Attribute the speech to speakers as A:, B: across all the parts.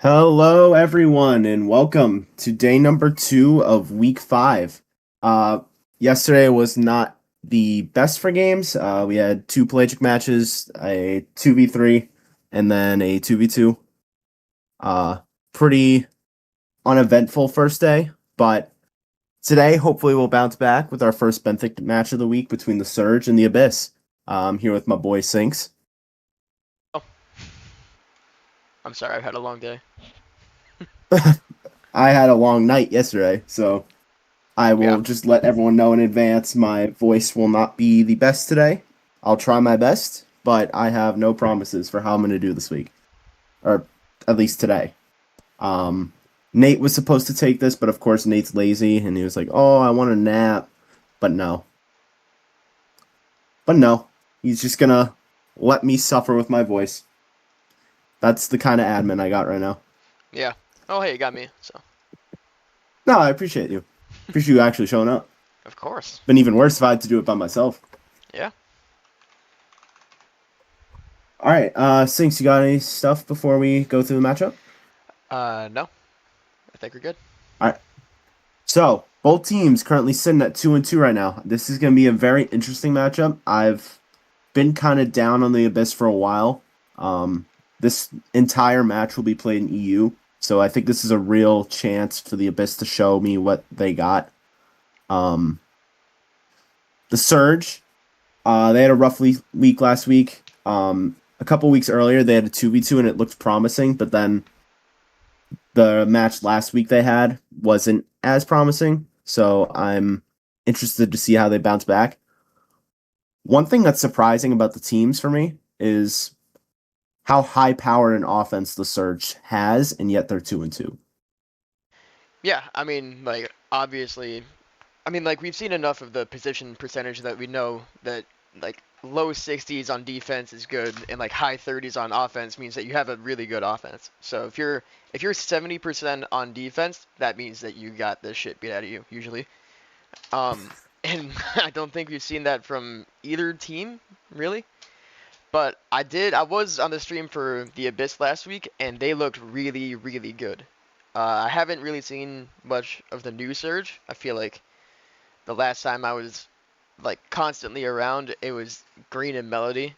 A: Hello, everyone, and welcome to day number 2 of week 5. Uh, Yesterday was not the best for games. We had two pelagic matches, a 2v3, and then a 2v2. Uh, Pretty uneventful first day, but today, hopefully, we'll bounce back with our first Benthic match of the week between the Surge and the Abyss. I'm here with my boy Sinks.
B: Oh, I'm sorry, I've had a long day.
A: I had a long night yesterday, so I
B: Yeah,
A: will just let everyone know in advance my voice will not be the best today. I'll try my best, but I have no promises for how I'm going to do this week, or at least today. Um, Nate was supposed to take this, but of course Nate's lazy, and he was like, "Oh, I want a nap," but no, but no, he's just gonna let me suffer with my voice. That's the kind of admin I got right now.
B: yeah. Oh, hey, you got me, so.
A: No, I appreciate you. Appreciate you actually showing up.
B: Of course.
A: Been even worse if I had to do it by myself.
B: Yeah.
A: All right, Sinks, you got any stuff before we go through the matchup?
B: No. I think we're good.
A: All right. So both teams currently sitting at 2-2 right now. This is going to be a very interesting matchup. I've been kind of down on the Abyss for a while. This entire match will be played in EU, so I think this is a real chance for the Abyss to show me what they got. Um, the Surge, they had a rough week last week. A couple weeks earlier, they had a 2v2 and it looked promising, but then the match last week they had wasn't as promising. So I'm interested to see how they bounce back. One thing that's surprising about the teams for me is how high powered an offense the Surge has, and yet they're 2-2.
B: Yeah, I mean, like, obviously, like, we've seen enough of the position percentage that we know that, like, low 60s on defense is good, and, like, high 30s on offense means that you have a really good offense. So if you're 70% on defense, that means that you got the shit beat out of you, usually. Um, and I don't think we've seen that from either team, really. But I was on the stream for the Abyss last week, and they looked really, really good. I haven't really seen much of the new Surge. I feel like the last time I was like constantly around, it was Green and Melody,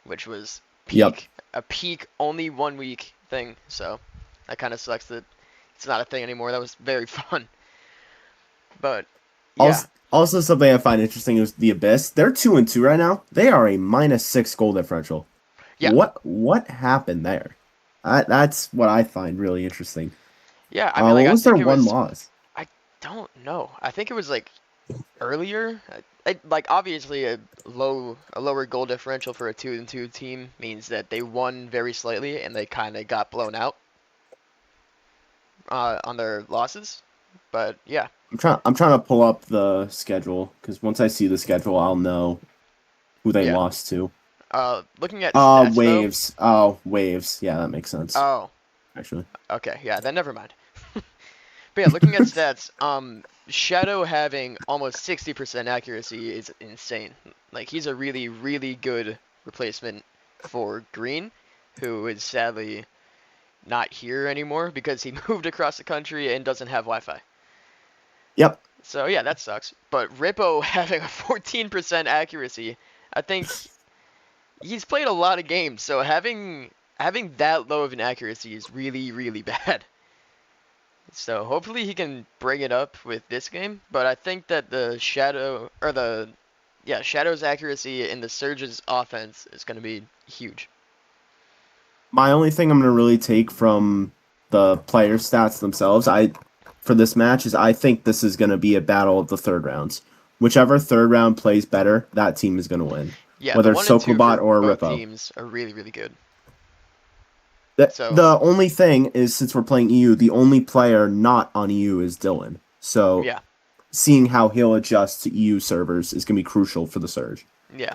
B: which was
A: Yep.
B: a peak only 1 week thing. So that kind of sucks that it's not a thing anymore. That was very fun. But yeah,
A: Also, something I find interesting is the Abyss. They're 2-2 right now. They are a -6 goal differential.
B: yeah,
A: What happened there? That's what I find really interesting.
B: yeah. I mean, like
A: What
B: I
A: was their
B: think it
A: one
B: was.
A: loss?
B: I don't know. I think it was like earlier. Like obviously a lower goal differential for a 2-2 team means that they won very slightly and they kind of got blown out on their losses. But yeah,
A: I'm trying to pull up the schedule because once I see the schedule, I'll know who they
B: yeah.
A: lost to.
B: Looking at stats though.
A: Waves. Oh, Waves. Yeah, that makes sense.
B: Oh,
A: Actually.
B: okay. Yeah, then never mind. But yeah, looking at stats, Shadow having almost 60% accuracy is insane. Like he's a really really good replacement for Green, who is sadly not here anymore because he moved across the country and doesn't have Wi-Fi.
A: Yep.
B: So yeah, that sucks. But Rippo having a 14% accuracy, I think he's played a lot of games, so having that low of an accuracy is really really bad. So hopefully he can bring it up with this game, but I think that the Shadow or the yeah, Shadow's accuracy in the Surge's offense is going to be huge.
A: My only thing I'm gonna really take from the player stats themselves, I for this match is I think this is gonna be a battle of the third rounds. Whichever third round plays better, that team is gonna win.
B: Yeah, the
A: Whether it's
B: 1 and 2
A: Soklobot
B: for
A: or
B: both
A: Rippo.
B: teams are really really good. So,
A: The only thing is since we're playing EU, the only player not on EU is Dylan. So
B: yeah.
A: seeing how he'll adjust to EU servers is gonna be crucial for the Surge.
B: Yeah.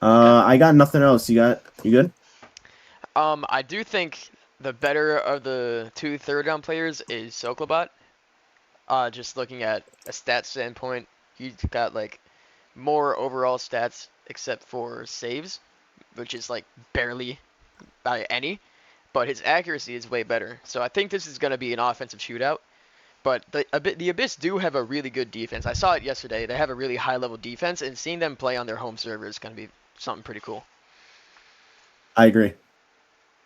B: Yeah.
A: I got nothing else. You good?
B: I do think the better of the two third round players is Soklobot. Just looking at a stat standpoint, he's got like more overall stats except for saves, which is like barely by any. but his accuracy is way better. So I think this is going to be an offensive shootout. But the Abyss do have a really good defense. I saw it yesterday. They have a really high level defense, and seeing them play on their home server is going to be something pretty cool.
A: I agree.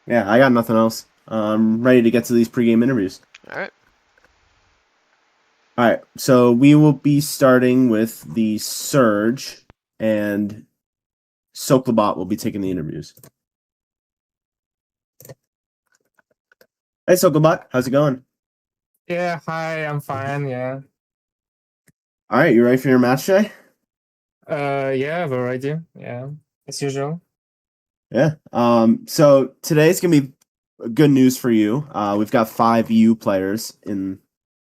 A: Yeah, I got nothing else. I'm ready to get to these pregame interviews.
B: All right.
A: All right, so we will be starting with the Surge, and Soklabot will be taking the interviews. Hey, Soklabot, how's it going?
C: Yeah, hi, I'm fine, yeah.
A: All right, you ready for your match today?
C: Yeah, we're ready, yeah, as usual.
A: Yeah. So today's gonna be good news for you. We've got 5 EU players in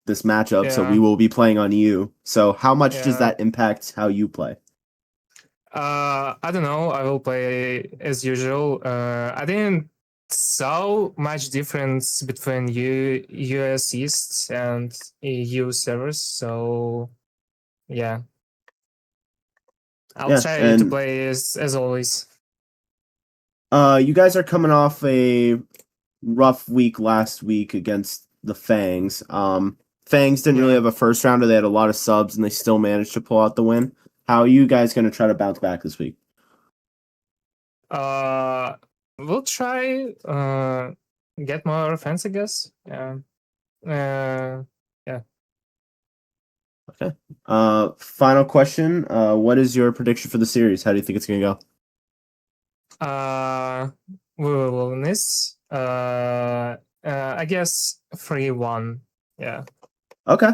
A: this matchup, so we
C: Yeah,
A: will be playing on EU. So how much does
C: yeah.
A: that impact how you play?
C: I don't know, I will play as usual. I didn't saw much difference between US East and EU servers, so yeah. I'll
A: Yeah,
C: try to
A: and
C: play as always.
A: you guys are coming off a rough week last week against the Fangs. Fangs didn't really
C: Yeah.
A: have a first rounder. They had a lot of subs, and they still managed to pull out the win. How are you guys going to try to bounce back this week?
C: Uh, we'll try get more offense, I guess. Yeah. Yeah.
A: Okay. Final question. What is your prediction for the series? How do you think it's going to go?
C: Wilderness. I guess 3-1. Yeah.
A: Okay.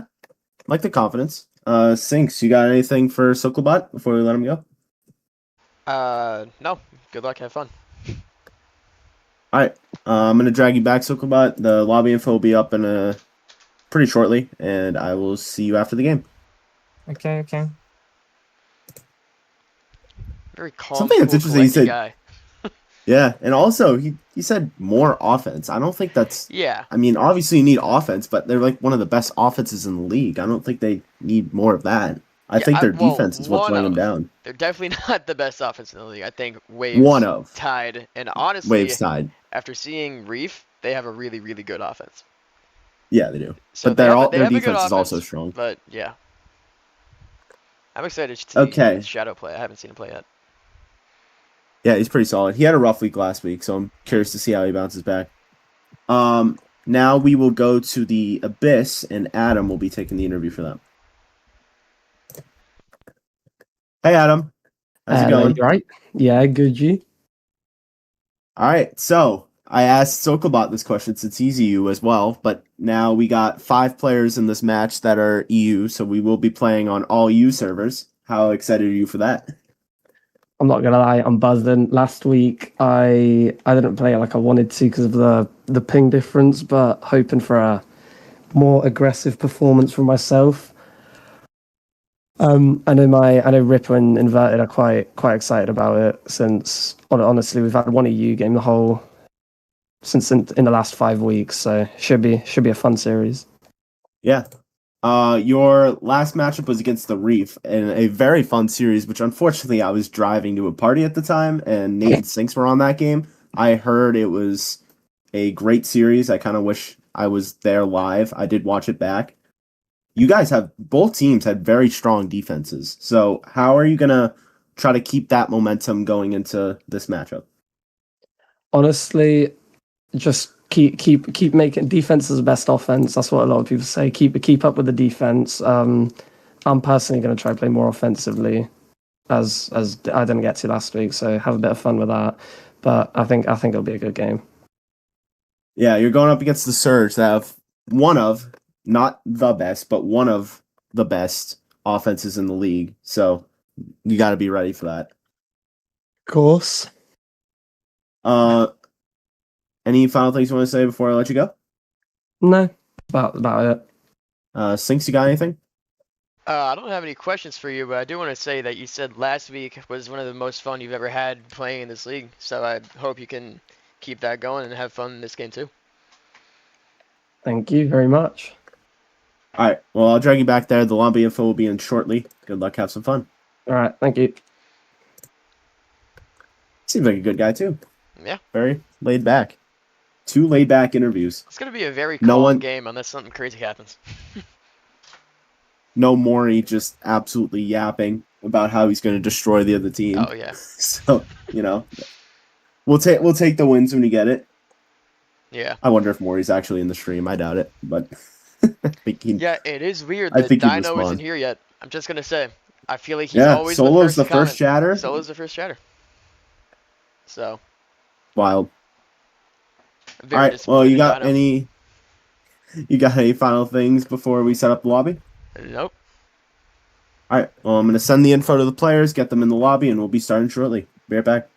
A: Like the confidence. Sinks, you got anything for Sokolbot before we let him go?
B: No. Good luck. Have fun.
A: All right. I'm gonna drag you back, Sokolbot. The lobby info will be up in pretty shortly, and I will see you after the game.
C: Okay.
B: Very calm,
A: Something that's
B: cool,
A: interesting. He
B: collected
A: said,
B: guy.
A: yeah, and also he said more offense. I don't think that's.
B: Yeah.
A: I mean, obviously you need offense, but they're like one of the best offenses in the league. I don't think they need more of that. I think their
B: Well,
A: defense is what's
B: one
A: letting them
B: of.
A: down.
B: They're definitely not the best offense in the league. I think
A: One
B: Waves
A: of
B: tied, and honestly,
A: Waves tied.
B: after seeing Reef, they have a really, really good offense.
A: Yeah, they do.
B: So
A: But they're all
B: they
A: their
B: have a good
A: defense is also
B: offense,
A: strong.
B: but yeah, I'm excited to see
A: Okay.
B: Shadow play. I haven't seen him play yet.
A: Yeah, he's pretty solid. He had a rough week last week, so I'm curious to see how he bounces back. Now we will go to the Abyss, and Adam will be taking the interview for them. Hey, Adam. How's it
D: Hello,
A: going?
D: you right? Yeah, good, you?
A: All right, so I asked Sokolbot this question since he's EU as well, but now we got 5 players in this match that are EU, so we will be playing on all EU servers. How excited are you for that?
D: I'm not gonna lie, I'm buzzing. Last week, I didn't play it like I wanted to because of the ping difference, but hoping for a more aggressive performance from myself. I know Ripper and Inverted are quite excited about it since honestly we've had one EU game the whole since in the last 5 weeks, so should be a fun series.
A: Yeah. Your last matchup was against the Reef in a very fun series, which unfortunately I was driving to a party at the time, and Nate and Sinks were on that game. I heard it was a great series. I kind of wish I was there live. I did watch it back. You guys have both teams had very strong defenses. So how are you gonna try to keep that momentum going into this matchup?
D: Honestly, just keep making defense is the best offense. That's what a lot of people say. Keep up with the defense. I'm personally going to try to play more offensively, as I didn't get to last week. So have a bit of fun with that. But I think it'll be a good game.
A: Yeah, you're going up against the Surge that have one of, not the best, but one of the best offenses in the league. So you got to be ready for that.
D: Of course.
A: Any final things you want to say before I let you go?
D: No, about it.
A: Sinks, you got anything?
B: I don't have any questions for you, but I do want to say that you said last week was one of the most fun you've ever had playing in this league. So I hope you can keep that going and have fun in this game too.
D: Thank you very much.
A: All right. Well, I'll drag you back there. The lobby info will be in shortly. Good luck. Have some fun.
D: All right. Thank you.
A: Seems like a good guy, too.
B: Yeah.
A: Very laid back. 2 laid back interviews.
B: It's gonna be a very
A: No
B: calm
A: one-
B: game unless something crazy happens.
A: No Maury just absolutely yapping about how he's going to destroy the other team.
B: Oh yeah,
A: So, we'll take the wins when we get it.
B: yeah.
A: I wonder if Maury's actually in the stream. I doubt it, but I think he,
B: Yeah, it is weird
A: I
B: that
A: think he'd
B: Dino isn't
A: respond.
B: here yet. I'm just gonna say, I feel like he's
A: Yeah,
B: always
A: Solo's
B: the
A: the first
B: first to comment.
A: chatter.
B: Solo's the first chatter. So
A: Wild.
B: very
A: All right. Well,
B: disappointed
A: you
B: in
A: got
B: Dino.
A: any final things before we set up the lobby?
B: Nope.
A: All right. Well, I'm going to send the info to the players, get them in the lobby, and we'll be starting shortly. Be right back.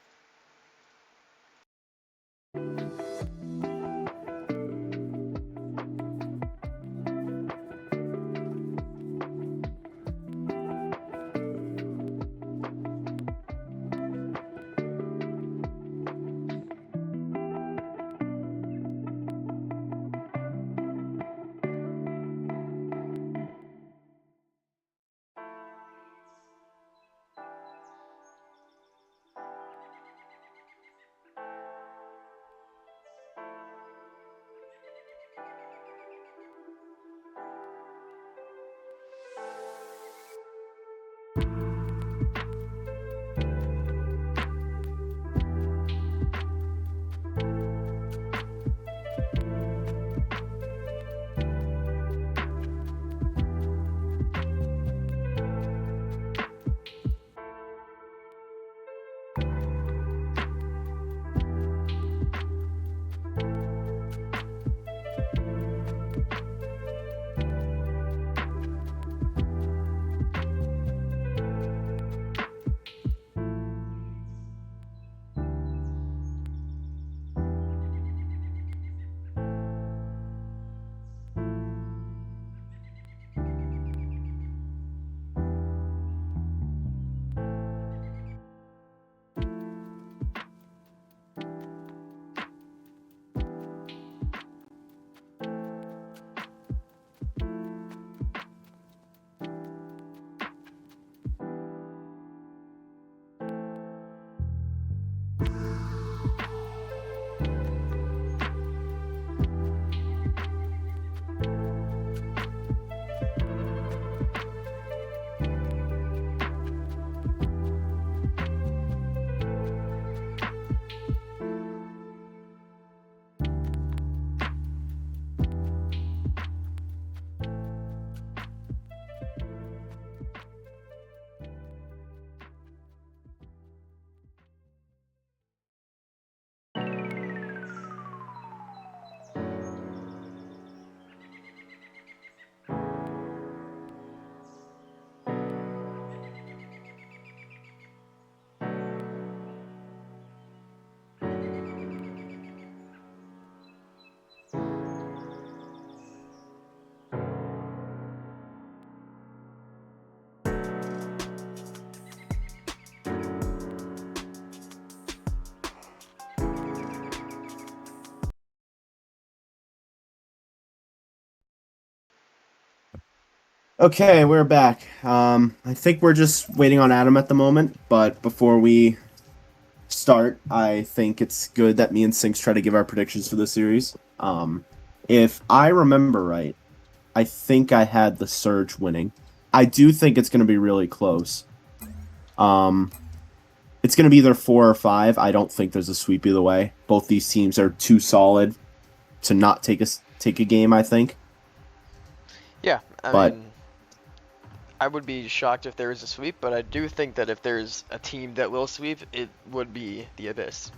A: Okay, we're back. I think we're just waiting on Adam at the moment, but before we start, I think it's good that me and Sinks try to give our predictions for the series. If I remember right, I think I had the Surge winning. I do think it's going to be really close. It's going to be either 4 or 5. I don't think there's a sweep either way. Both these teams are too solid to not take a game, I think.
B: Yeah,
A: But-
B: mean, I would be shocked if there is a sweep, but I do think that if there's a team that will sweep, it would be the Abyss.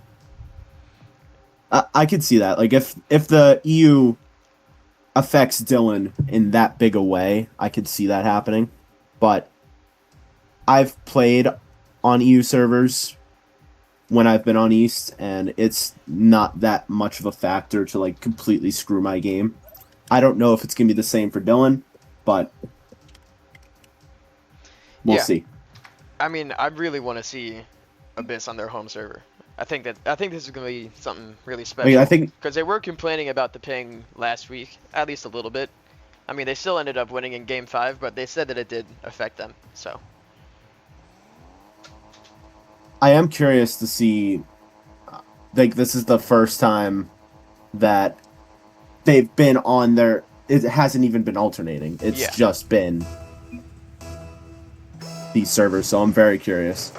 A: I could see that. Like if the EU affects Dylan in that big a way, I could see that happening. But I've played on EU servers when I've been on East, and it's not that much of a factor to like completely screw my game. I don't know if it's gonna be the same for Dylan, but we'll
B: Yeah.
A: see.
B: I mean, I really want to see Abyss on their home server. I think this is going to be something really special.
A: I think
B: Because they were complaining about the ping last week, at least a little bit. I mean, they still ended up winning in Game 5, but they said that it did affect them, so.
A: I am curious to see. Like this is the first time that they've been on their. It hasn't even been alternating. It's
B: Yeah.
A: just been these servers. So I'm very curious.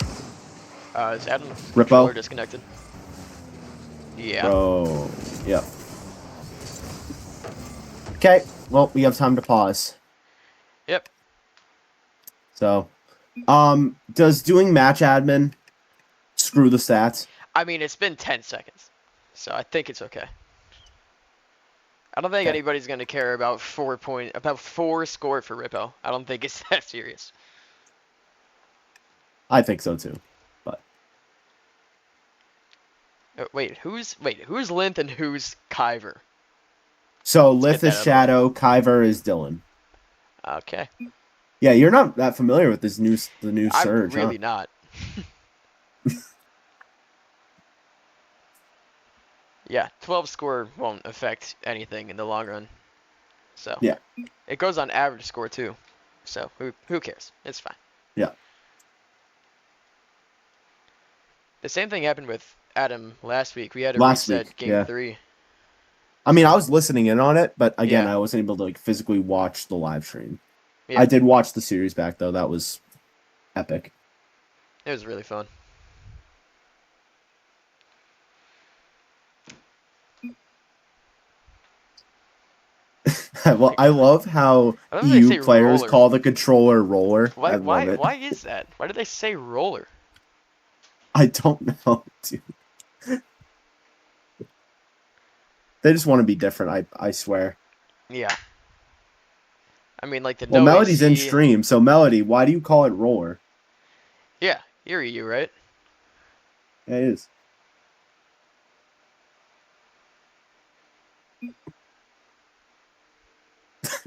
B: Is Adam's
A: Rippo?
B: controller disconnected? Yeah.
A: Bro, yep. Okay, well, we have time to pause.
B: Yep.
A: So, does doing match admin screw the stats?
B: I mean, it's been 10 seconds, so I think it's okay. I don't think
A: Okay.
B: anybody's gonna care about 4 score for Rippo. I don't think it's that serious.
A: I think so too. But
B: Wait, who's Linth and who's Kyver?
A: so
B: Let's
A: Lith
B: get
A: is
B: that out of the way.
A: Shadow, Kyver is Dylan.
B: Okay.
A: Yeah, you're not that familiar with the new
B: I'm
A: surge,
B: really
A: huh?
B: not. Yeah, 12 score won't affect anything in the long run. So
A: Yeah.
B: it goes on average score too. So who cares? It's fine.
A: Yeah.
B: The same thing happened with Adam last week. We had to
A: Last
B: reset
A: week,
B: game
A: yeah.
B: 3.
A: I mean, I was listening in on it, but again,
B: Yeah.
A: I wasn't able to like physically watch the live stream.
B: Yeah.
A: I did watch the series back though. That was epic.
B: It was really fun.
A: Well, I love how
B: I love they say
A: EU players
B: roller.
A: call the controller roller. I love it.
B: Why is that? Why do they say roller?
A: I don't know, dude. They just want to be different. I swear.
B: Yeah. I mean, like the
A: Well,
B: no
A: Melody's in
B: AC.
A: stream, so Melody, why do you call it roller?
B: Yeah, you're EU, right?
A: Yeah, it is.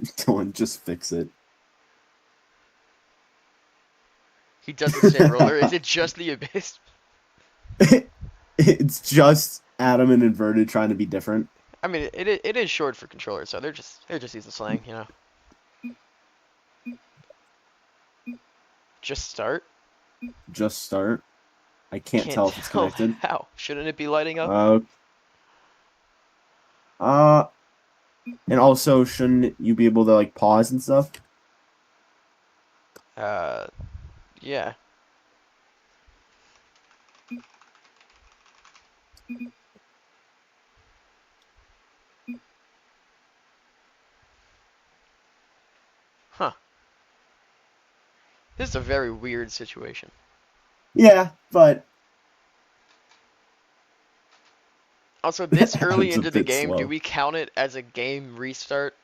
A: Dylan, just fix it.
B: He doesn't say roller. Is it just the abyss?
A: It's just Adam and Inverted trying to be different.
B: I mean, it is short for controller, so they're just using slang, you know. Just start.
A: Just start. I can't tell if it's connected.
B: How? Shouldn't it be lighting up?
A: And also, shouldn't you be able to like pause and stuff?
B: Yeah. Huh. This is a very weird situation.
A: Yeah, but
B: Also, this early
A: It's a
B: into the
A: bit
B: game,
A: slow.
B: do we count it as a game restart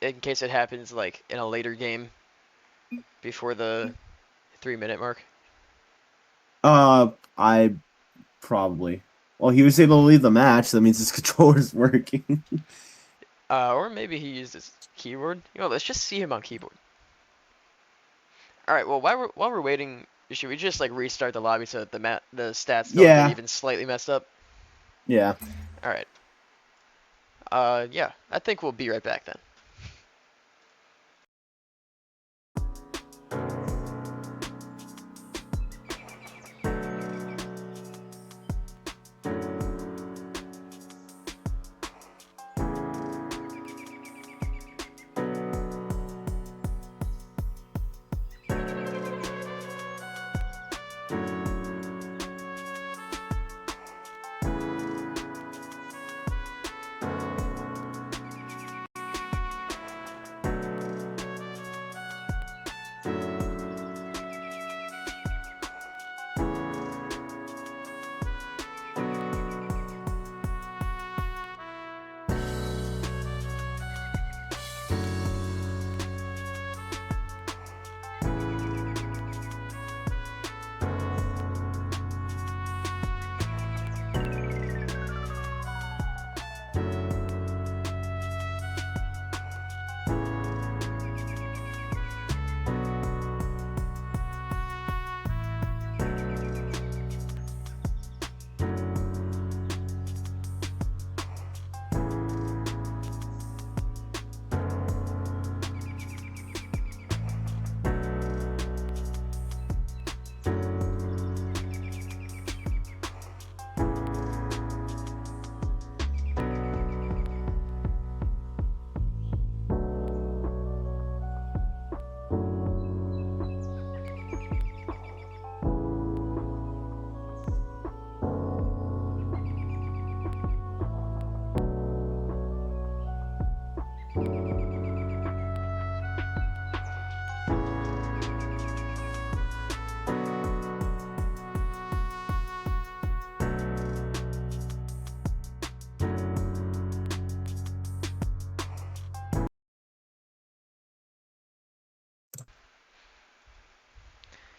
B: in case it happens like in a later game before the 3-minute mark?
A: I probably. Well, he was able to leave the match. So that means his controller's working.
B: Or maybe he used his keyboard. You know, let's just see him on keyboard. All right. Well, while we're waiting, should we just like restart the lobby so that the stats don't
A: Yeah.
B: get even slightly messed up?
A: Yeah.
B: All right. Yeah. I think we'll be right back then.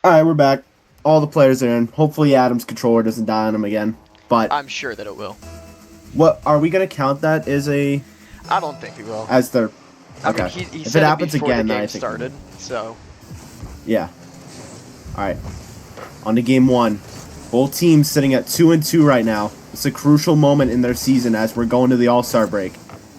A: All right, we're back. All the players are in. Hopefully, Adam's controller doesn't die on him again. But
B: I'm sure that it will.
A: what are we gonna count that as a
B: I don't think we will.
A: as their?
B: I mean,
A: Okay.
B: he
A: If
B: said
A: it
B: it
A: happens
B: before
A: again,
B: the
A: then I
B: game
A: think
B: started, so
A: yeah. All right. On to game one. Both teams sitting at 2-2 right now. It's a crucial moment in their season as we're going to the All-Star break.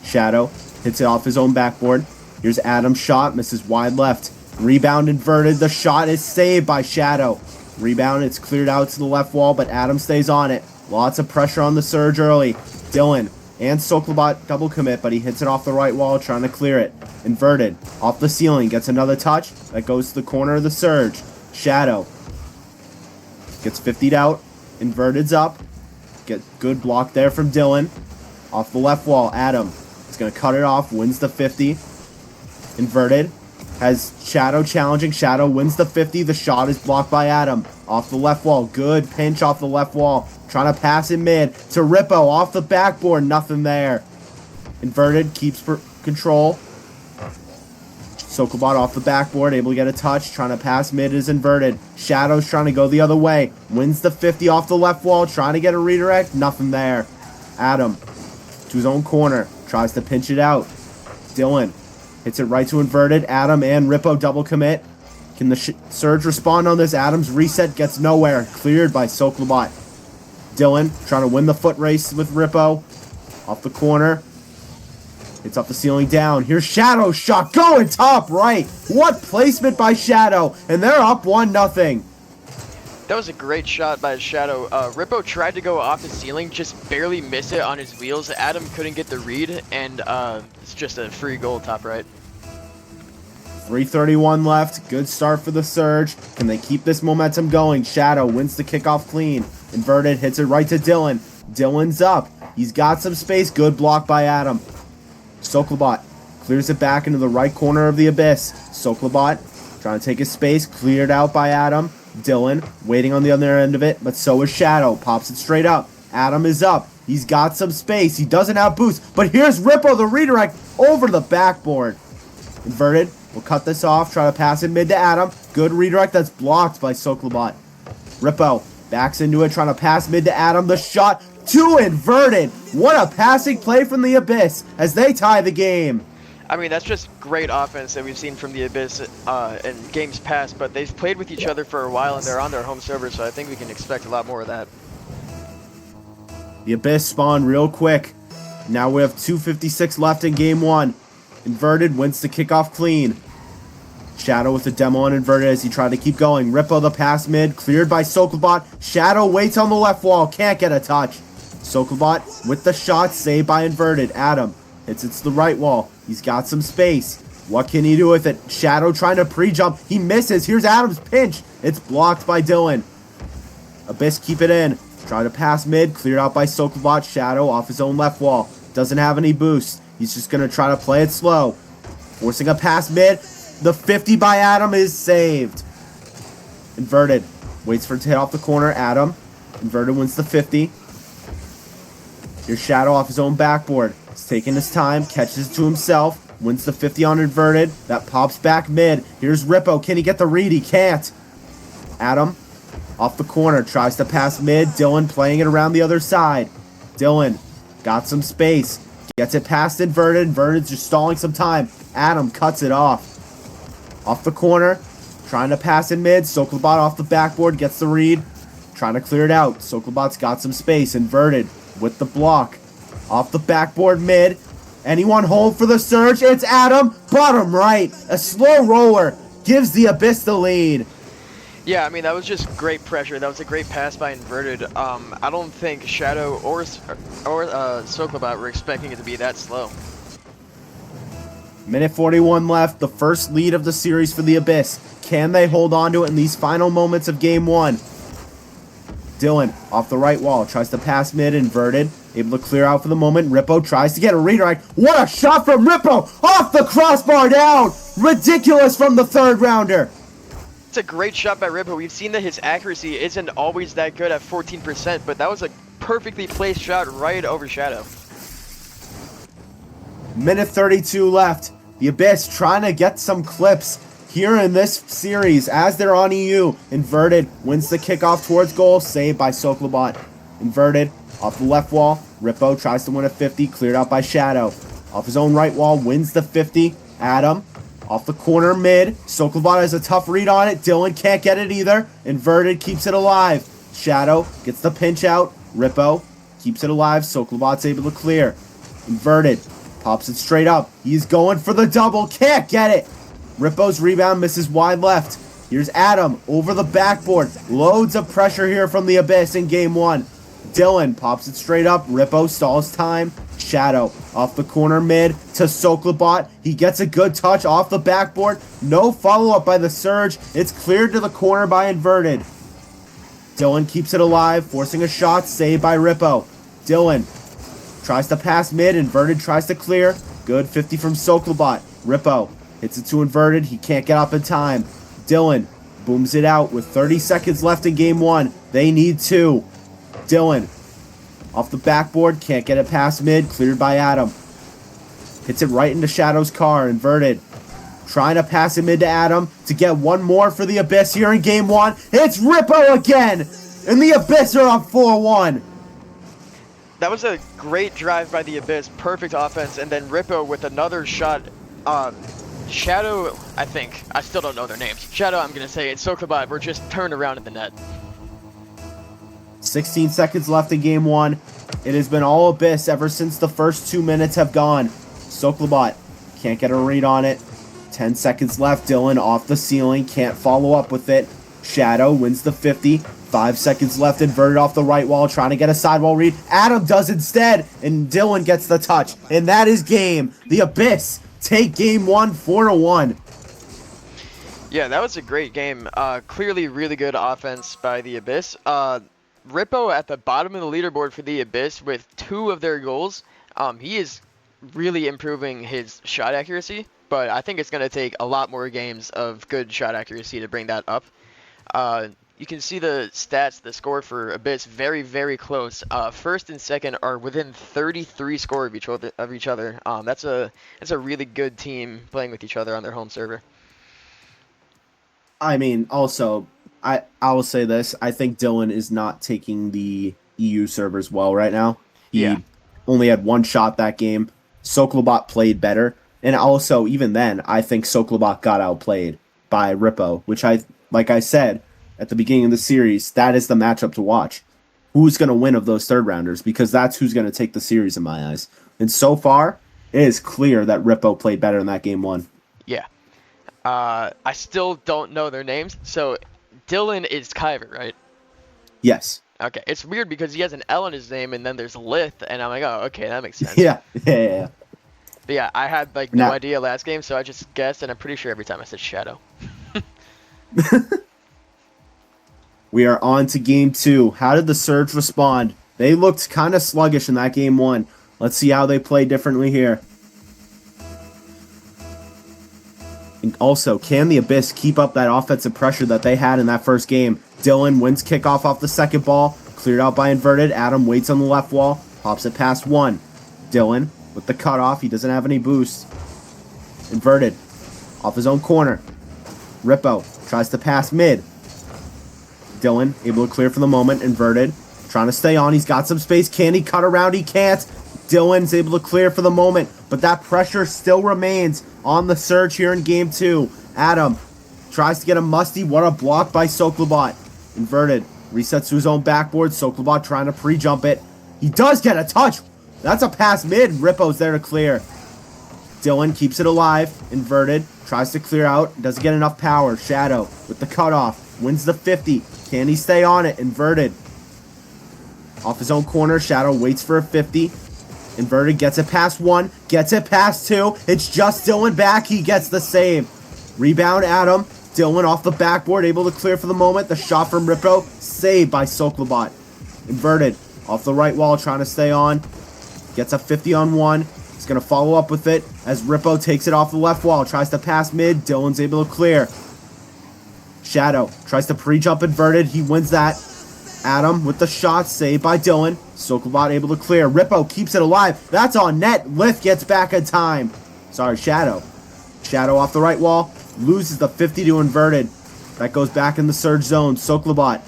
A: Shadow hits it off his own backboard. Here's Adam's shot, misses wide left. Rebound inverted. The shot is saved by Shadow. Rebound, it's cleared out to the left wall, but Adam stays on it. Lots of pressure on the surge early. Dylan and Sokolbot double commit, but he hits it off the right wall, trying to clear it. Inverted, off the ceiling, gets another touch. That goes to the corner of the surge. Shadow gets 50'd out. Inverted's up. Get good block there from Dylan. Off the left wall, Adam is going to cut it off, wins the 50. Inverted. Has Shadow challenging. Shadow wins the 50. The shot is blocked by Adam. Off the left wall. Good pinch off the left wall. Trying to pass in mid to Rippo. Off the backboard. Nothing there. Inverted. Keeps control. Sokolbot off the backboard. Able to get a touch. Trying to pass mid is Inverted. Shadow's trying to go the other way. Wins the 50 off the left wall. Trying to get a redirect. Nothing there. Adam to his own corner. Tries to pinch it out. Dylan hits it right to Inverted. Adam and Rippo double commit. Can the Surge respond on this? Adam's reset gets nowhere. Cleared by Sokolbot. Dylan trying to win the foot race with Rippo. Off the corner. It's up the ceiling down. Here's Shadow's shot going top right. What placement by Shadow. And they're up 1-0.
B: that was a great shot by Shadow. Rippo tried to go off the ceiling, just barely missed it on his wheels. Adam couldn't get the read, and it's just a free goal top right.
A: 3:31 left. Good start for the Surge. Can they keep this momentum going? Shadow wins the kickoff clean. Inverted hits it right to Dylan. Dylan's up. He's got some space. Good block by Adam. Sokolbot clears it back into the right corner of the abyss. Sokolbot trying to take his space. Cleared out by Adam. Dylan waiting on the other end of it, but so is Shadow. Pops it straight up. Adam is up. He's got some space. He doesn't have boost, but here's Rippo, the redirect, over the backboard. Inverted. We'll cut this off. Try to pass it mid to Adam. Good redirect. That's blocked by Sokolbot. Rippo backs into it. Trying to pass mid to Adam. The shot to Inverted. What a passing play from the Abyss as they tie the game.
B: I mean, that's just great offense that we've seen from the Abyss in games past, but they've played with each other for a while and they're on their home server, so I think we can expect a lot more of that.
A: The Abyss spawned real quick. Now we have 2:56 left in game one. Inverted wins the kickoff clean. Shadow with the demo on Inverted as he tried to keep going. Rippo the pass mid, cleared by Sokolbot. Shadow waits on the left wall, can't get a touch. Sokolbot with the shot, saved by Inverted. Adam hits it to the right wall. He's got some space. What can he do with it? Shadow trying to pre-jump. He misses. Here's Adam's pinch. It's blocked by Dylan. Abyss keep it in. Try to pass mid, cleared out by Sokolbot. Shadow off his own left wall. Doesn't have any boost. He's just going to try to play it slow. Forcing a pass mid. The 50 by Adam is saved. Inverted. Waits for it to hit off the corner. Adam. Inverted wins the 50. Here's Shadow off his own backboard. He's taking his time. Catches it to himself. Wins the 50 on Inverted. That pops back mid. Here's Rippo. Can he get the read? He can't. Adam. Off the corner. Tries to pass mid. Dylan playing it around the other side. Dylan. Got some space. Gets it past Inverted. Inverted's just stalling some time. Adam cuts it off. Off the corner. Trying to pass in mid. Sokolbot off the backboard. Gets the read. Trying to clear it out. Sokolbot's got some space. Inverted with the block. Off the backboard mid. Anyone hold for the Surge? It's Adam. Bottom right. A slow roller. Gives the Abyss the lead.
B: Yeah, I mean, that was just great pressure. That was a great pass by Inverted. I don't think Shadow or Sokolbot were expecting it to be that slow.
A: Minute 41 left. The first lead of the series for the Abyss. Can they hold on to it in these final moments of game one? Dylan off the right wall. Tries to pass mid. Inverted. Able to clear out for the moment. Rippo tries to get a redirect. What a shot from Rippo! Off the crossbar down! Ridiculous from the third rounder.
B: It's a great shot by Rippo. We've seen that his accuracy isn't always that good at 14%, but that was a perfectly placed shot right over Shadow.
A: Minute 32 left. The Abyss trying to get some clips. here in this series as they're on EU. Inverted wins the kickoff towards goal, saved by Soklobot. Inverted off the left wall. Rippo tries to win a 50, cleared out by Shadow. Off his own right wall, wins the 50. Adam off the corner mid. Soklobot has a tough read on it. Dylan can't get it either. Inverted keeps it alive. Shadow gets the pinch out. Rippo keeps it alive. Soklobot's able to clear. Inverted pops it straight up. He's going for the double. Can't get it. Rippo's rebound misses wide left. Here's Adam over the backboard. Loads of pressure here from the Abyss in game one. Dylan pops it straight up. Rippo stalls time. Shadow off the corner mid to Soklobot. He gets a good touch off the backboard. No follow-up by the Surge. It's cleared to the corner by Inverted. Dylan keeps it alive, forcing a shot. Saved by Rippo. Dylan tries to pass mid. Inverted tries to clear. Good 50 from Soklobot. Rippo hits it to Inverted. He can't get up in time. Dylan booms it out with 30 seconds left in game one. They need 2. Dylan off the backboard. Can't get it past mid. Cleared by Adam. Hits it right into Shadow's car. Inverted trying to pass it mid to Adam to get one more for the Abyss here in game one. It's Rippo again. And the Abyss are up 4-1.
B: That was a great drive by the Abyss. Perfect offense. And then Rippo with another shot. Shadow, I think. I still don't know their names. Shadow, I'm going to say, and Soklobot were just turned around in the net.
A: 16 seconds left in game one. It has been all Abyss ever since the first 2 minutes have gone. Soklobot can't get a read on it. 10 seconds left. Dylan off the ceiling. Can't follow up with it. Shadow wins the 50. 5 seconds left. Inverted off the right wall. Trying to get a sidewall read. Adam does instead. And Dylan gets the touch. And that is game. The Abyss take game one 4-1.
B: Yeah, that was a great game. Clearly really good offense by the Abyss. Rippo at the bottom of the leaderboard for the Abyss with 2 of their goals. He is really improving his shot accuracy, but I think it's going to take a lot more games of good shot accuracy to bring that up. You can see the stats, the score for Abyss, very, very close. First and second are within 33 score of each other. That's a really good team playing with each other on their home server.
A: I mean, also, I will say this. I think Dylan is not taking the EU servers well right now. He only had 1 shot that game. Soklobot played better. And also, even then, I think Soklobot got outplayed by Rippo, which like I said at the beginning of the series, that is the matchup to watch. Who's going to win of those third rounders? Because that's who's going to take the series in my eyes. And so far, it is clear that Rippo played better in that game one.
B: Yeah. I still don't know their names. So Dylan is Kyver, right?
A: Yes.
B: Okay. It's weird because he has an L in his name and then there's Lith, and I'm like, oh, okay, that makes sense.
A: Yeah.
B: But yeah, I had like no idea last game, so I just guessed, and I'm pretty sure every time I said Shadow.
A: We are on to game two. How did the Surge respond? They looked kind of sluggish in that game one. Let's see how they play differently here. And also, can the Abyss keep up that offensive pressure that they had in that first game? Dylan wins kickoff off the second ball. Cleared out by Inverted. Adam waits on the left wall. Pops it past one. Dylan with the cutoff. He doesn't have any boost. Inverted. Off his own corner. Rippo tries to pass mid. Dylan able to clear for the moment. Inverted. Trying to stay on. He's got some space. Can he cut around? He can't. Dylan's able to clear for the moment. But that pressure still remains on the Surge here in game two. Adam tries to get a musty. What a block by Soklobot. Inverted. Resets to his own backboard. Soklobot trying to pre-jump it. He does get a touch. That's a pass mid. Rippo's there to clear. Dylan keeps it alive. Inverted. Tries to clear out. Doesn't get enough power. Shadow with the cutoff. Wins the 50. Can he stay on it? Inverted. Off his own corner. Shadow waits for a 50. Inverted gets it past one. Gets it past two. It's just Dylan back. He gets the save. Rebound Adam. Dylan off the backboard. Able to clear for the moment. The shot from Rippo. Saved by Soklobot. Inverted. Off the right wall. Trying to stay on. Gets a 50 on one. He's going to follow up with it as Rippo takes it off the left wall. Tries to pass mid. Dylan's able to clear. Shadow tries to pre-jump Inverted. He wins that. Adam with the shot. Saved by Dylan. Soklobot able to clear. Rippo keeps it alive. That's on net. Lith gets back in time. Sorry, Shadow. Shadow off the right wall. loses the 50 to Inverted. That goes back in the surge zone. Soklobot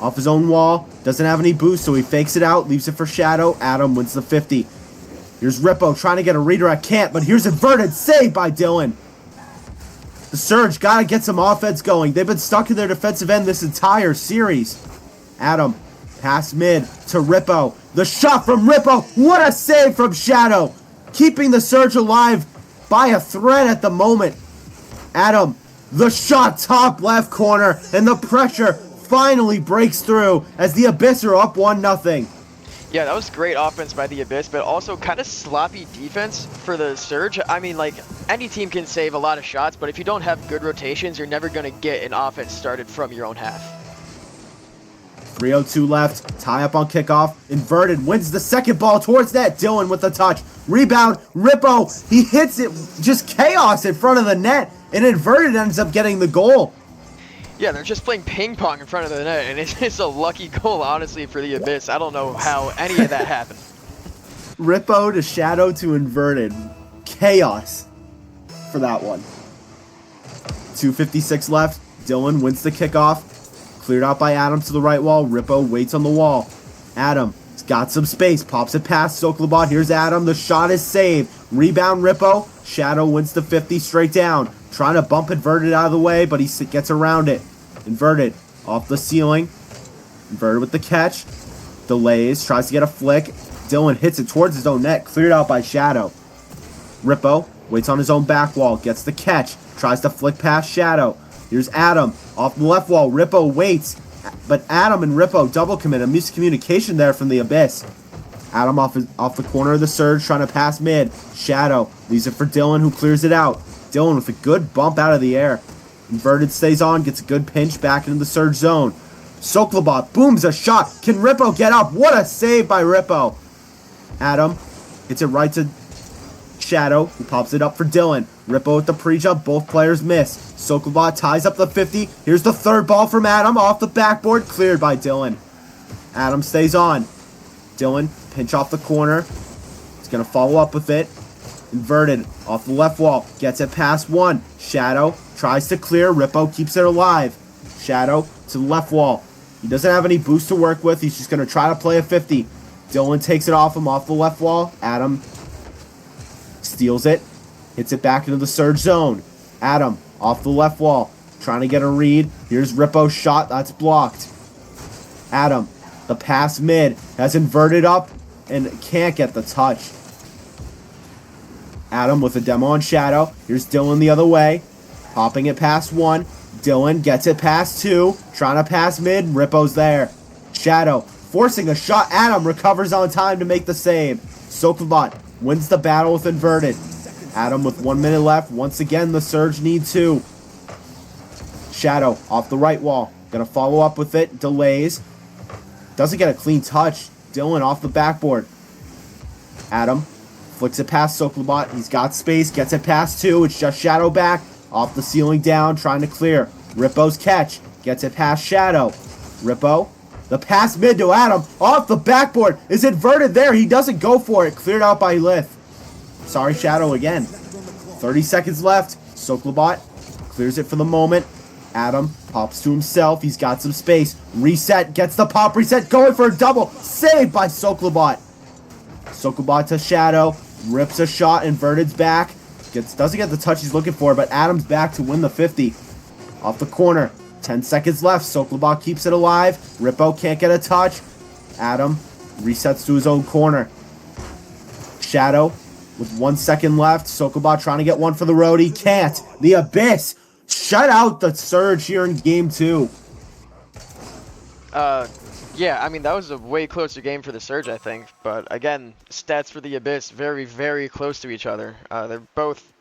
A: off his own wall. Doesn't have any boost, so he fakes it out. Leaves it for Shadow. Adam wins the 50. Here's Rippo trying to get a redirect. Can't, but here's Inverted. Saved by Dylan. The Surge got to get some offense going. They've been stuck in their defensive end this entire series. Adam, pass mid to Rippo. The shot from Rippo. What a save from Shadow. Keeping the Surge alive by a thread at the moment. Adam, the shot top left corner, and the pressure finally breaks through as the Abyss are up 1-0.
B: Yeah, that was great offense by the Abyss, but also kind of sloppy defense for the Surge. I mean, like, any team can save a lot of shots, but if you don't have good rotations, you're never going to get an offense started from your own half.
A: 3:02 left. Tie up on kickoff. Inverted wins the second ball towards net. Dylan with the touch. Rebound. Rippo. He hits it. Just chaos in front of the net. And Inverted ends up getting the goal.
B: Yeah, they're just playing ping pong in front of the net, and it's just a lucky goal, honestly, for the Abyss. I don't know how any of that happened.
A: Rippo to Shadow to Inverted. Chaos for that one. 2:56 left. Dylan wins the kickoff. Cleared out by Adam to the right wall. Rippo waits on the wall. Adam's got some space. Pops it past Soklobot. Here's Adam. The shot is saved. Rebound Rippo. Shadow wins the 50 straight down. Trying to bump Inverted out of the way, but he gets around it. Inverted off the ceiling. Inverted with the catch. Delays. Tries to get a flick. Dylan hits it towards his own net. Cleared out by Shadow. Rippo waits on his own back wall. Gets the catch. Tries to flick past Shadow. Here's Adam off the left wall. Rippo waits, but Adam and Rippo double commit. A miscommunication there from the Abyss. Adam off the corner of the Surge, trying to pass mid. Shadow leaves it for Dylan, who clears it out. Dylan with a good bump out of the air. Inverted stays on, gets a good pinch back into the Surge zone. Soklobot booms a shot. Can Rippo get up? What a save by Rippo. Adam hits it right to Shadow, who pops it up for Dylan. Rippo with the pre-jump, both players miss. Soklobot ties up the 50. Here's the third ball from Adam, off the backboard, cleared by Dylan. Adam stays on. Dylan, pinch off the corner. He's going to follow up with it. Inverted, off the left wall, gets it past one. Shadow tries to clear, Rippo keeps it alive. Shadow to the left wall. He doesn't have any boost to work with, he's just going to try to play a 50. Dylan takes it off him, off the left wall. Adam steals it, hits it back into the Surge zone. Adam, off the left wall, trying to get a read. Here's Rippo's shot, that's blocked. Adam, the pass mid, has Inverted up and can't get the touch. Adam with a demo on Shadow. Here's Dylan the other way, popping it past one. Dylan gets it past two, trying to pass mid. Rippo's there. Shadow forcing a shot. Adam recovers on time to make the save. Soklobot wins the battle with Inverted. Adam with 1 minute left. Once again, the Surge need two. Shadow off the right wall. Gonna follow up with it. Delays. Doesn't get a clean touch. Dylan off the backboard. Adam flicks it past Soklobot. He's got space. Gets it past two. It's just Shadow back. Off the ceiling down. Trying to clear. Rippo's catch. Gets it past Shadow. Rippo. The pass mid to Adam. Off the backboard. Is Inverted there? He doesn't go for it. Cleared out by Lith. Sorry, Shadow again. 30 seconds left. Soklobot clears it for the moment. Adam pops to himself. He's got some space. Reset. Gets the pop reset. Going for a double. Saved by Soklobot. Soklobot to Shadow. Rips a shot. Inverted's back. Doesn't get the touch he's looking for, but Adam's back to win the 50. Off the corner. 10 seconds left. Soklobot keeps it alive. Rippo can't get a touch. Adam resets to his own corner. Shadow with 1 second left. Soklobot trying to get one for the road. He can't. The Abyss shut out the Surge here in game 2.
B: Yeah, I mean, that was a way closer game for the Surge, I think. But again, stats for the Abyss, very, very close to each other. They're both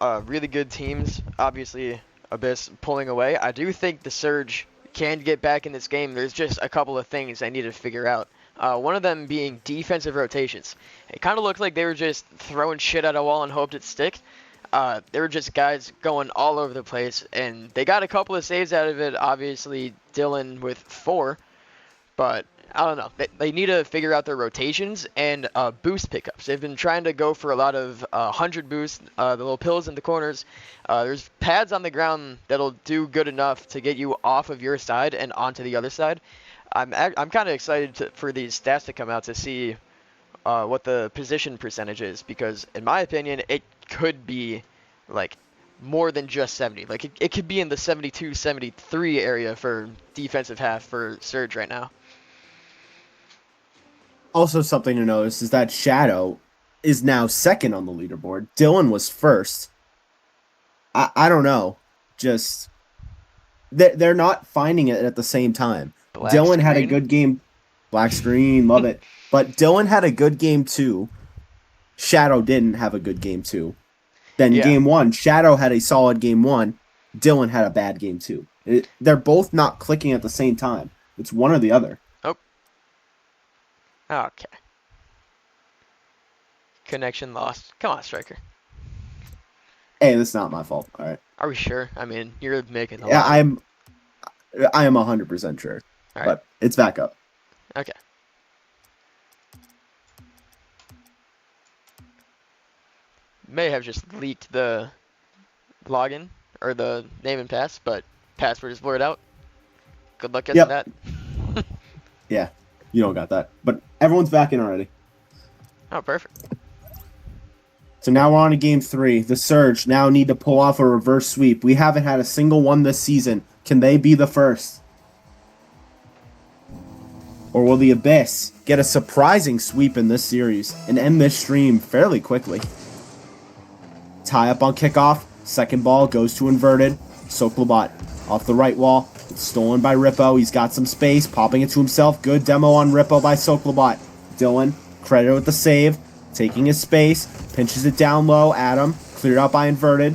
B: really good teams. Obviously, Abyss pulling away. I do think the Surge can get back in this game. There's just a couple of things I need to figure out. One of them being defensive rotations. It kind of looked like they were just throwing shit at a wall and hoped it stick. They were just guys going all over the place, and they got a couple of saves out of it. Obviously, Dylan with 4, but I don't know. They need to figure out their rotations and boost pickups. They've been trying to go for a lot of 100 boost, the little pills in the corners. There's pads on the ground that'll do good enough to get you off of your side and onto the other side. I'm kind of excited for these stats to come out to see what the position percentage is, because in my opinion, it could be like more than just 70. Like it could be in the 72, 73 area for defensive half for Surge right now.
A: Also, something to notice is that Shadow is now second on the leaderboard. Dylan was first. I don't know. Just they're not finding it at the same time.
B: Black
A: Dylan had a
B: screen.
A: good game. Black screen, love it. But Dylan had a good game too. Shadow didn't have a good game too. Then
B: Yeah.
A: game one, Shadow had a solid game one. Dylan had a bad game too. They're both not clicking at the same time. It's one or the other.
B: Okay. Connection lost. Come on, striker.
A: Hey, that's not my fault. All right.
B: Are we sure? I mean, you're making the
A: Yeah,
B: line.
A: I am 100% sure.
B: All right.
A: But it's back up.
B: Okay. May have just leaked the login or the name and pass, but password is blurred out. Good luck getting
A: Yep.
B: that.
A: Yeah, you don't got that. But everyone's back in already.
B: Oh, perfect.
A: So now we're on to game 3. The Surge now need to pull off a reverse sweep. We haven't had a single one this season. Can they be the first? Or will the Abyss get a surprising sweep in this series and end this stream fairly quickly? Tie up on kickoff. Second ball goes to inverted. Soklobot off the right wall. It's stolen by Rippo. He's got some space. Popping it to himself. Good demo on Rippo by Soklobot. Dylan, credit with the save. Taking his space. Pinches it down low. Adam, cleared out by inverted.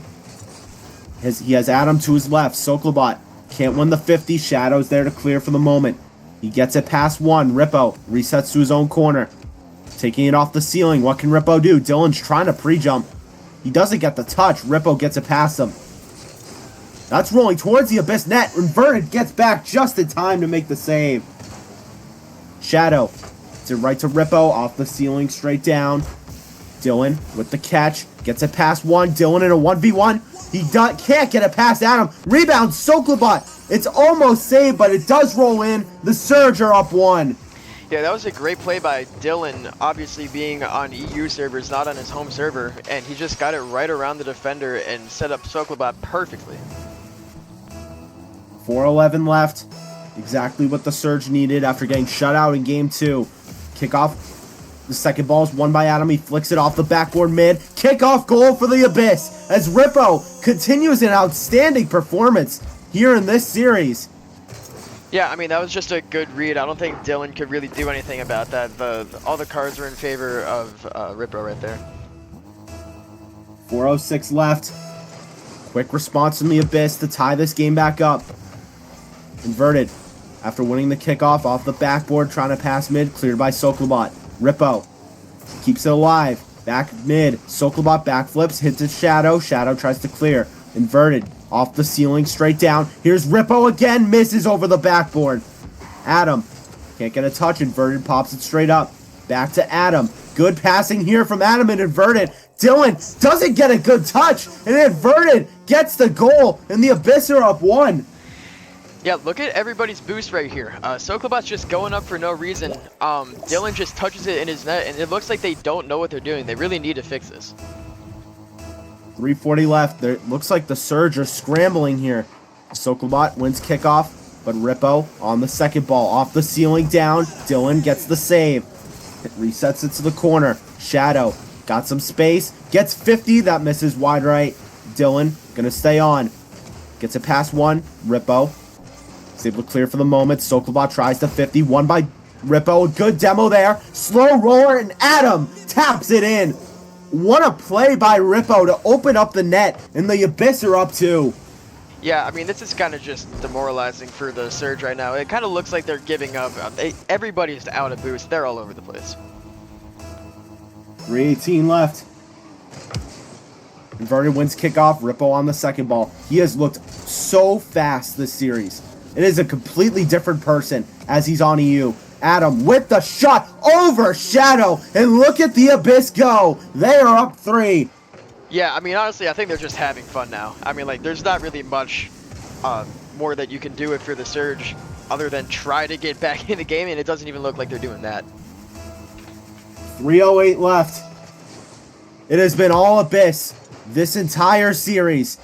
A: He has Adam to his left. Soklobot can't win the 50. Shadow's there to clear for the moment. He gets it past one. Rippo resets to his own corner. Taking it off the ceiling. What can Rippo do? Dylan's trying to pre-jump. He doesn't get the touch. Rippo gets it past him. That's rolling towards the Abyss net. Inverted gets back just in time to make the save. Shadow. It's it right to Rippo. Off the ceiling. Straight down. Dylan with the catch. Gets it past one. Dylan in a 1v1. He can't get it past Adam. Rebound. Soklobot. It's almost saved, but it does roll in. The Surge are up 1.
B: Yeah, that was a great play by Dylan, obviously being on EU servers, not on his home server, and he just got it right around the defender and set up Soklobot perfectly.
A: 4:11 left. Exactly what the Surge needed after getting shut out in game 2. Kickoff. The second ball is won by Adam. He flicks it off the backboard mid. Kickoff goal for the Abyss as Rippo continues an outstanding performance here in this series.
B: Yeah, I mean, that was just a good read. I don't think Dylan could really do anything about that. All the cards were in favor of Rippo right there.
A: 4:06 left. Quick response from the Abyss to tie this game back up. Inverted. After winning the kickoff off the backboard, trying to pass mid, cleared by Soklobot. Rippo keeps it alive. Back mid. Soklobot backflips, hits his Shadow. Shadow tries to clear. Inverted. Off the ceiling, straight down. Here's Rippo again, misses over the backboard. Adam can't get a touch. Inverted pops it straight up. Back to Adam. Good passing here from Adam and Inverted. Dylan doesn't get a good touch, and Inverted gets the goal, and the Abyss are up 1.
B: Yeah, look at everybody's boost right here. Soklobot's just going up for no reason. Dylan just touches it in his net, and it looks like they don't know what they're doing. They really need to fix this.
A: 3:40 left. There looks like the Surge are scrambling here. Soklobot wins kickoff, but Rippo on the second ball. Off the ceiling down. Dylan gets the save. It resets it to the corner. Shadow got some space. Gets 50. That misses wide right. Dylan gonna stay on. Gets it past one. Rippo is able to clear for the moment. Soklobot tries to 50. Won by Rippo. Good demo there. Slow roller, and Adam taps it in. What a play by Rippo to open up the net, and the Abyss are up 2.
B: Yeah, I mean, this is kind of just demoralizing for the Surge right now. It kind of looks like they're giving up. Everybody's out of boost. They're all over the place.
A: 3:18 left. Inverted wins kickoff. Rippo on the second ball. He has looked so fast this series. It is a completely different person as he's on EU. Adam with the shot over Shadow, and look at the Abyss go. They are up 3.
B: Yeah, I mean, honestly, I think they're just having fun now. I mean, like, there's not really much more that you can do if you're the Surge other than try to get back in the game, and it doesn't even look like they're doing that.
A: 3:08 left. It has been all Abyss this entire series.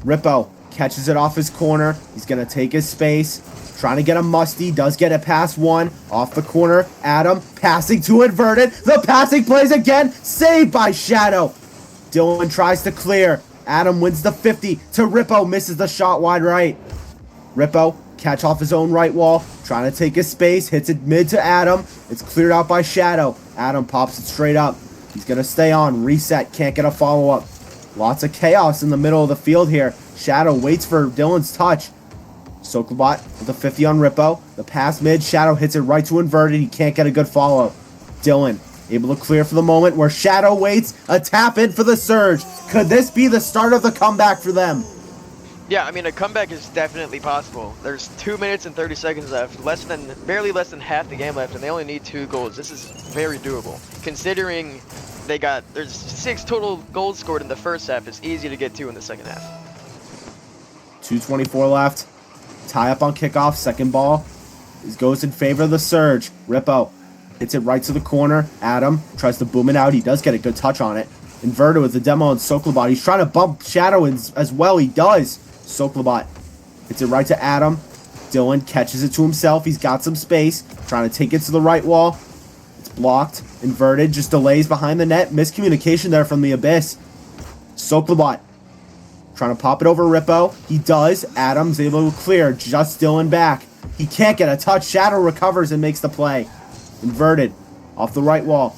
A: Rippo catches it off his corner. He's going to take his space. Trying to get a musty. Does get it past 1. Off the corner. Adam passing to Inverted. The passing plays again. Saved by Shadow. Dylan tries to clear. Adam wins the 50 to Rippo. Misses the shot wide right. Rippo catch off his own right wall. Trying to take his space. Hits it mid to Adam. It's cleared out by Shadow. Adam pops it straight up. He's going to stay on. Reset. Can't get a follow-up. Lots of chaos in the middle of the field here. Shadow waits for Dylan's touch. Soklobot with a 50 on Rippo. The pass mid. Shadow hits it right to Inverted. He can't get a good follow. Dylan able to clear for the moment where Shadow waits. A tap in for the Surge. Could this be the start of the comeback for them?
B: Yeah, I mean, a comeback is definitely possible. There's 2 minutes and 30 seconds left. Barely less than half the game left, and they only need 2 goals. This is very doable. Considering there's 6 total goals scored in the first half. It's easy to get 2 in the second half.
A: 2:24 left. Tie up on kickoff. Second ball. This goes in favor of the Surge. Rippo hits it right to the corner. Adam tries to boom it out. He does get a good touch on it. Inverted with the demo on Soklobot. He's trying to bump Shadow in as well. He does. Soklobot hits it right to Adam. Dylan catches it to himself. He's got some space. Trying to take it to the right wall. It's blocked. Inverted just delays behind the net. Miscommunication there from the Abyss. Soklobot trying to pop it over Rippo. He does. Adam's able to clear. Just Dylan back. He can't get a touch. Shadow recovers and makes the play. Inverted off the right wall.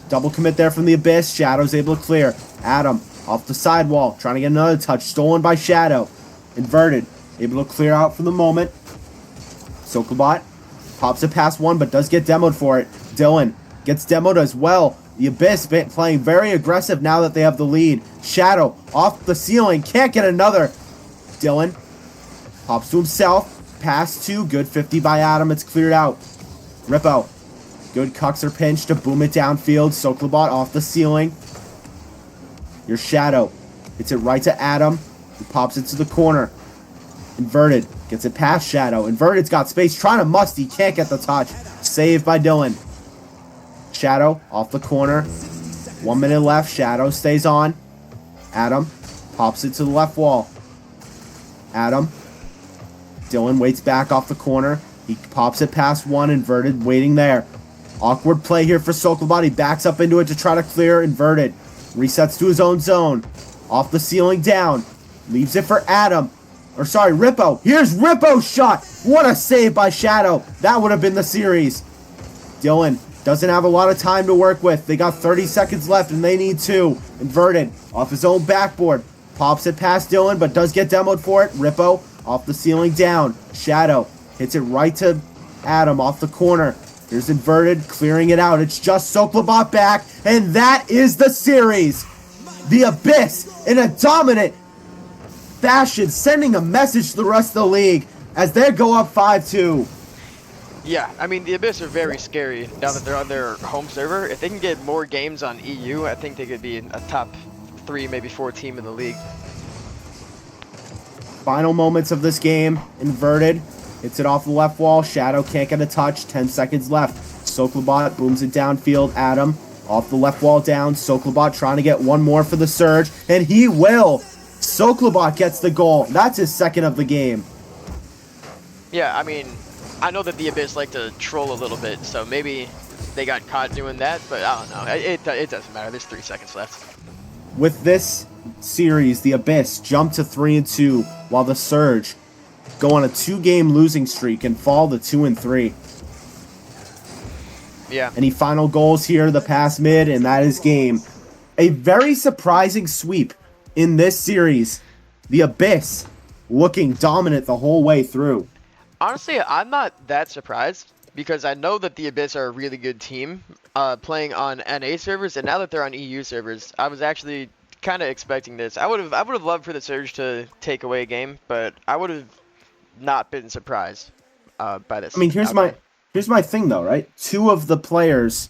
A: Double commit there from the Abyss. Shadow's able to clear. Adam off the sidewall. Trying to get another touch. Stolen by Shadow. Inverted. Able to clear out for the moment. Soklobot pops it past 1 but does get demoed for it. Dylan gets demoed as well. The Abyss playing very aggressive now that they have the lead. Shadow off the ceiling. Can't get another. Dylan pops to himself. Pass 2. Good 50 by Adam. It's cleared out. Rippo. Good Cuxer pinch to boom it downfield. Soklobot off the ceiling. Here's Shadow. Hits it right to Adam. He pops it to the corner. Inverted. Gets it past Shadow. Inverted's got space. Trying to musty. Can't get the touch. Saved by Dylan. Shadow off the corner. 1 minute left. Shadow stays on. Adam pops it to the left wall. Adam. Dylan waits back off the corner. He pops it past 1. Inverted waiting there. Awkward play here for Soklobot. He backs up into it to try to clear. Inverted. Resets to his own zone. Off the ceiling down. Leaves it for Adam. Or sorry, Rippo. Here's Rippo's shot. What a save by Shadow. That would have been the series. Dylan doesn't have a lot of time to work with. They got 30 seconds left and they need 2. Inverted off his own backboard. Pops it past Dylan but does get demoed for it. Rippo off the ceiling down. Shadow hits it right to Adam off the corner. Here's Inverted clearing it out. It's just Soklobot back, and that is the series. The Abyss in a dominant fashion, sending a message to the rest of the league as they go up 5-2.
B: Yeah, I mean, the Abyss are very scary now that they're on their home server. If they can get more games on EU, I think they could be a top 3, maybe 4 team in the league.
A: Final moments of this game. Inverted hits it off the left wall. Shadow can't get a touch. 10 seconds left. Soklobot booms it downfield. Adam off the left wall down. Soklobot trying to get one more for the Surge, and he will. Soklobot gets the goal. That's his second of the game.
B: Yeah, I mean, I know that the Abyss like to troll a little bit, so maybe they got caught doing that, but I don't know. It doesn't matter. There's 3 seconds left.
A: With this series, the Abyss jump to 3-2, while the Surge go on a 2-game losing streak and fall to 2-3.
B: Yeah.
A: Any final goals here? The pass mid, and that is game. A very surprising sweep in this series. The Abyss looking dominant the whole way through.
B: Honestly, I'm not that surprised because I know that the Abyss are a really good team playing on NA servers, and now that they're on EU servers, I was actually kind of expecting this. I would have loved for the Surge to take away a game, but I would have not been surprised by this.
A: I mean, here's
B: outcome.
A: here's my thing though, right? 2 of the players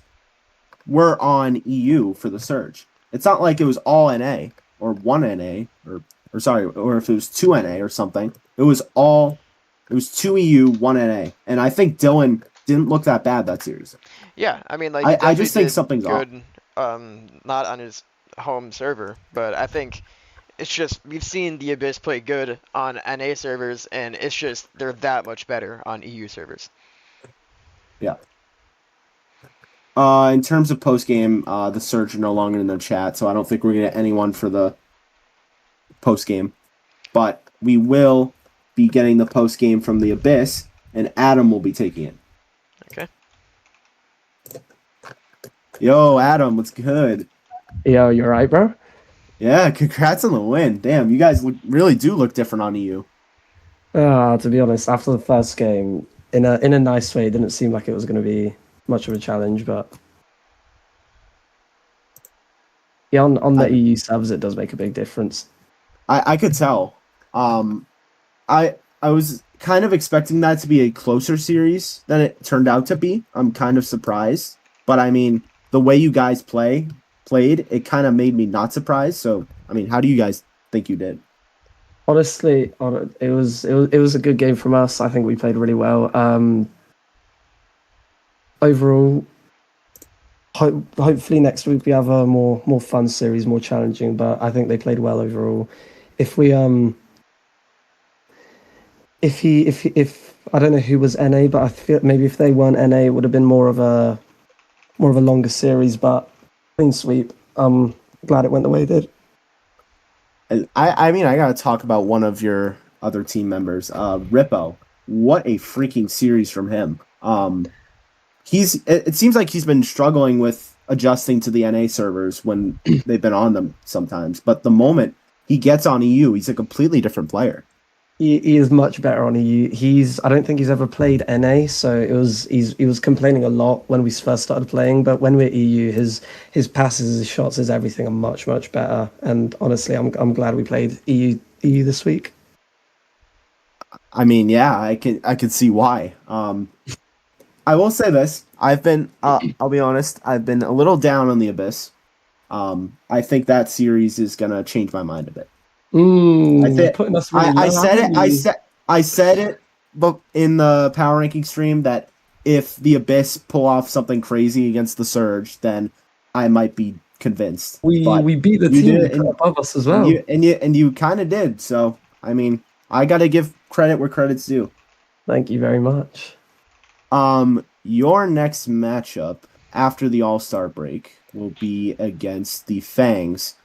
A: were on EU for the Surge. It's not like it was all NA or 1 NA or sorry, or if it was 2 NA or something. It was 2 EU, 1 NA. And I think Dylan didn't look that bad that series.
B: Yeah, I mean, like, he
A: I
B: definitely
A: just think
B: did
A: something's off.
B: good, not on his home server, but I think it's just we've seen the Abyss play good on NA servers, and it's just they're that much better on EU servers.
A: Yeah. In terms of post game, the Surge are no longer in the chat, so I don't think we're gonna get anyone for the post game. But we will be getting the post game from the Abyss, and Adam will be taking it.
B: Okay.
A: Yo, Adam, what's good?
D: Yo, you're right, bro.
A: Yeah, congrats on the win. Damn, you guys really do look different on EU.
D: To be honest, after the first game, in a nice way, it didn't seem like it was going to be much of a challenge, but yeah, on the EU subs, it does make a big difference.
A: I could tell. I was kind of expecting that to be a closer series than it turned out to be. I'm kind of surprised, but I mean, the way you guys played, it kind of made me not surprised. So, I mean, how do you guys think you did?
D: Honestly, it was a good game from us. I think we played really well. Overall, hopefully next week we have a more fun series, more challenging. But I think they played well overall. If we if I don't know who was NA, but I feel maybe if they weren't NA, it would have been more of a longer series. But clean sweep. Glad it went the way it did.
A: I mean, I gotta talk about one of your other team members, Rippo. What a freaking series from him. It seems like he's been struggling with adjusting to the NA servers when they've been on them sometimes. But the moment he gets on EU, he's a completely different player.
D: He is much better on EU. I don't think he's ever played NA, so he was complaining a lot when we first started playing. But when we're EU, his passes, his shots, his everything are much better. And honestly, I'm glad we played EU this week.
A: I mean, yeah, I can see why. I will say this: I've been, I'll be honest, I've been a little down on the Abyss. I think that series is gonna change my mind a bit.
D: Putting us really low,
A: I said it, but in the power ranking stream that if the Abyss pull off something crazy against the Surge, then I might be convinced.
D: We beat the team above us as well,
A: and you kind of did. So I mean, I got to give credit where credit's due.
D: Thank you very much.
A: Your next matchup after the All-Star break will be against the Fangs.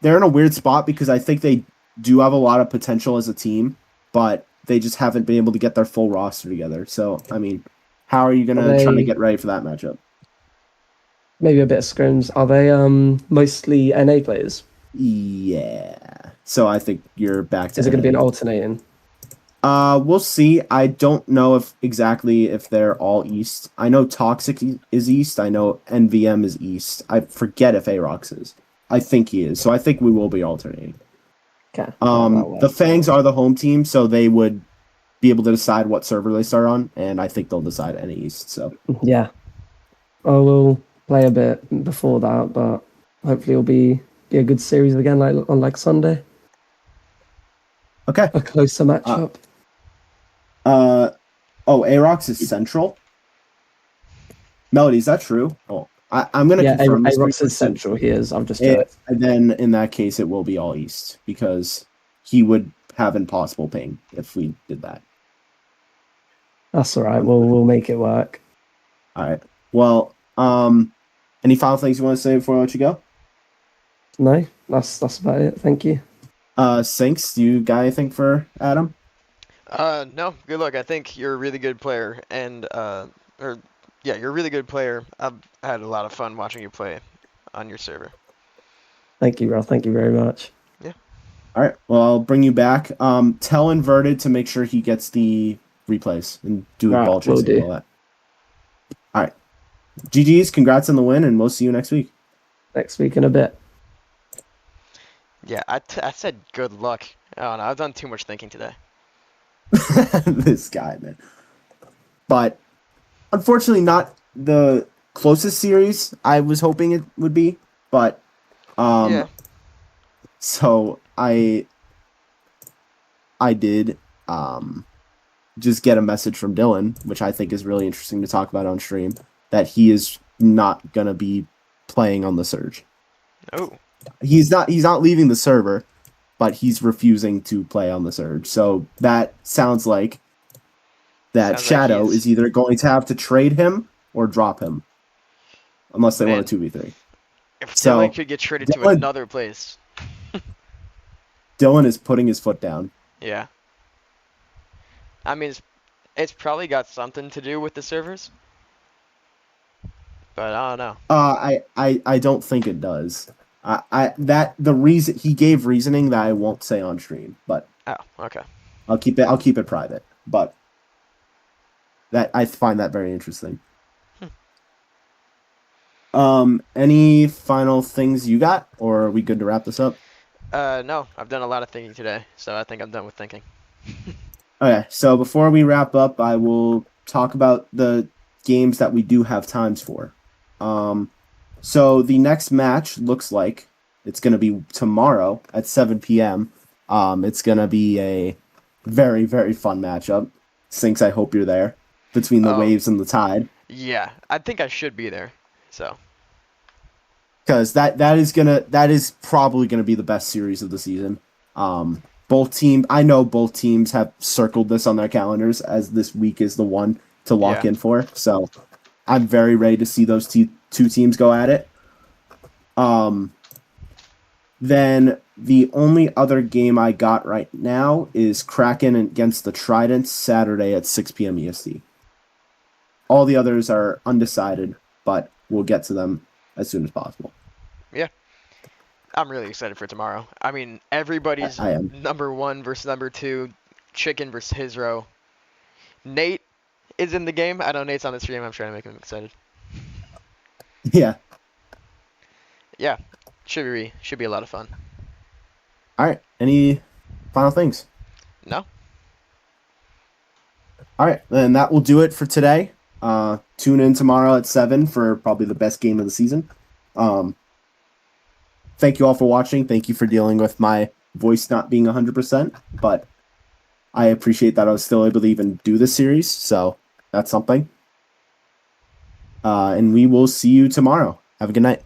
A: They're in a weird spot because I think they do have a lot of potential as a team, but they just haven't been able to get their full roster together. So, I mean, how are you going to try to get ready for that matchup?
D: Maybe a bit of scrims. Are they mostly NA players?
A: Yeah. So I think you're back to
D: Is it going to be an alternating?
A: We'll see. I don't know if they're all East. I know Toxic is East. I know NVM is East. I forget if Arox is. I think he is. So I think we will be alternating.
D: Okay.
A: The Fangs are the home team, so they would be able to decide what server they start on, and I think they'll decide any East. So
D: yeah. Oh, we'll play a bit before that, but hopefully it'll be a good series again, like Sunday.
A: Okay.
D: A closer matchup.
A: Arox is Central. Melody, is that true? Oh. I'm going to confirm this.
D: Arox is Central. He is. I've just
A: checked. And then in that case, it will be all East because he would have impossible ping if we did that.
D: That's all right. We'll make it work.
A: All right. Well, any final things you want to say before I let you go?
D: No, that's about it. Thank you.
A: Sinks, do you got anything for Adam?
B: No. Good luck. I think you're a really good player, and you're a really good player. I've had a lot of fun watching you play on your server.
D: Thank you, bro. Thank you very much.
B: Yeah.
A: All right. Well, I'll bring you back. Tell Inverted to make sure he gets the replays and do the ball chasing and all that. All right. GG's. Congrats on the win, and we'll see you next week.
D: Next week in a bit.
B: Yeah, I said good luck. I don't know. I've done too much thinking today.
A: This guy, man. But unfortunately, not the closest series I was hoping it would be. But
B: Yeah.
A: so I did just get a message from Dylan, which I think is really interesting to talk about on stream, that he is not gonna be playing on the Surge.
B: Oh.
A: He's not leaving the server, but he's refusing to play on the Surge. So that sounds like that
B: Sounds like
A: Shadow
B: he's-
A: is either going to have to trade him or drop him, unless they
B: Man.
A: want a 2v3.
B: If
A: So,
B: Dylan could get traded to
A: Dylan-
B: another place.
A: Dylan is putting his foot down.
B: Yeah. I mean, it's probably got something to do with the servers. But I don't know.
A: I don't think it does. The reason he gave reasoning that I won't say on stream, but
B: Oh, okay.
A: I'll keep it private. But that I find that very interesting. Any final things you got, or are we good to wrap this up?
B: No, I've done a lot of thinking today, so I think I'm done with thinking.
A: Okay, so before we wrap up, I will talk about the games that we do have times for. So the next match looks like it's going to be tomorrow at 7 p.m. It's going to be a very, very fun matchup. Sinks, I hope you're there, between the
B: Oh.
A: Waves and the Tide.
B: Yeah, I think I should be there. So.
A: Because that is probably gonna be the best series of the season. I know both teams have circled this on their calendars as this week is the one to lock
B: Yeah.
A: in for. So I'm very ready to see those two teams go at it. Then the only other game I got right now is Kraken against the Tridents Saturday at 6 p.m. EST. All the others are undecided, but we'll get to them as soon as possible.
B: I'm really excited for tomorrow. I mean, everybody's
A: I am.
B: number 1 versus number 2, Chicken versus his row. Nate is in the game. I know Nate's on the stream. I'm trying to make him excited.
A: Yeah.
B: Yeah, should be a lot of fun.
A: All right. Any final things?
B: No?
A: All right. Then that will do it for today. Tune in tomorrow at 7 for probably the best game of the season. Thank you all for watching. Thank you for dealing with my voice not being 100%, but I appreciate that I was still able to even do this series, so that's something. And we will see you tomorrow. Have a good night.